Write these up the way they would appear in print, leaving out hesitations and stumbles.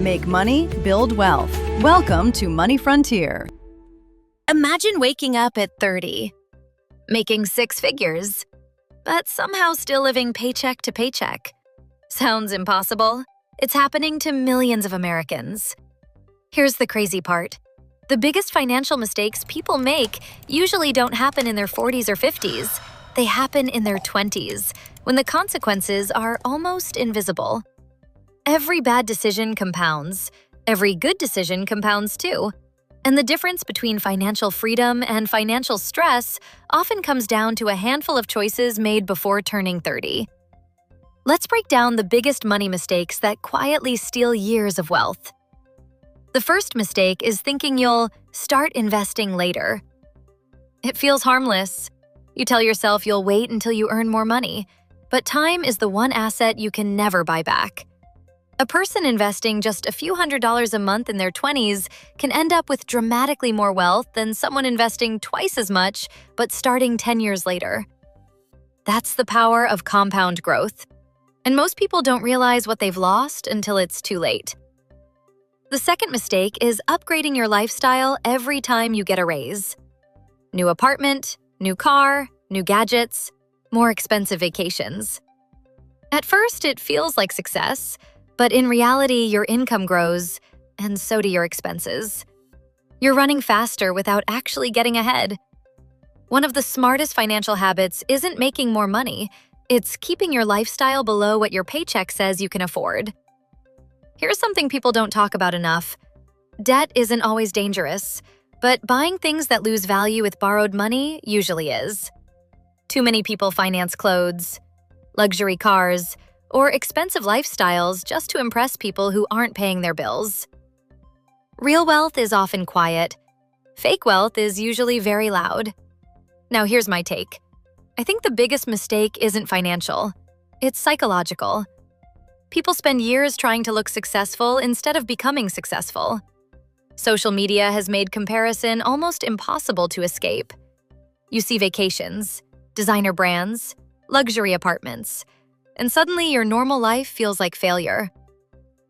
Make money, build wealth. Welcome to Money Frontier. Imagine waking up at 30, making six figures, but somehow still living paycheck to paycheck. Sounds impossible? It's happening to millions of Americans. Here's the crazy part. The biggest financial mistakes people make usually don't happen in their 40s or 50s. They happen in their 20s, when the consequences are almost invisible. Every bad decision compounds. Every good decision compounds too. And the difference between financial freedom and financial stress often comes down to a handful of choices made before turning 30. Let's break down the biggest money mistakes that quietly steal years of wealth. The first mistake is thinking you'll start investing later. It feels harmless. You tell yourself you'll wait until you earn more money, but time is the one asset you can never buy back. A person investing just a few $100s a month in their 20s can end up with dramatically more wealth than someone investing twice as much but starting 10 years later. That's the power of compound growth. And most people don't realize what they've lost until it's too late. The second mistake is upgrading your lifestyle every time you get a raise. New apartment, new car, new gadgets, more expensive vacations. At first, it feels like success, but in reality, your income grows, and so do your expenses. You're running faster without actually getting ahead. One of the smartest financial habits isn't making more money, it's keeping your lifestyle below what your paycheck says you can afford. Here's something people don't talk about enough. Debt isn't always dangerous, but buying things that lose value with borrowed money usually is. Too many people finance clothes, luxury cars, or expensive lifestyles just to impress people who aren't paying their bills. Real wealth is often quiet. Fake wealth is usually very loud. Now here's my take. I think the biggest mistake isn't financial. It's psychological. People spend years trying to look successful instead of becoming successful. Social media has made comparison almost impossible to escape. You see vacations, designer brands, luxury apartments, and suddenly your normal life feels like failure.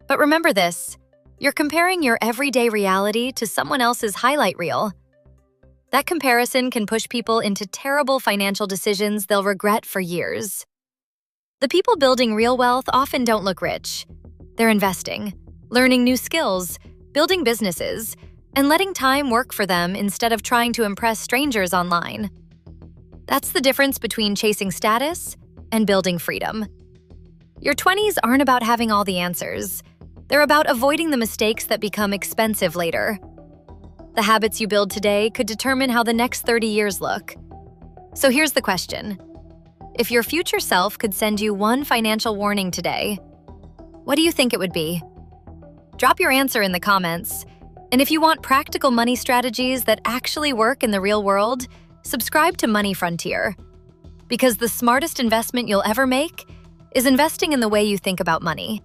But remember this, you're comparing your everyday reality to someone else's highlight reel. That comparison can push people into terrible financial decisions they'll regret for years. The people building real wealth often don't look rich. They're investing, learning new skills, building businesses, and letting time work for them instead of trying to impress strangers online. That's the difference between chasing status and building freedom. Your 20s aren't about having all the answers. They're about avoiding the mistakes that become expensive later. The habits you build today could determine how the next 30 years look. So here's the question. If your future self could send you one financial warning today, what do you think it would be? Drop your answer in the comments. And if you want practical money strategies that actually work in the real world, subscribe to Money Frontier. Because the smartest investment you'll ever make is investing in the way you think about money.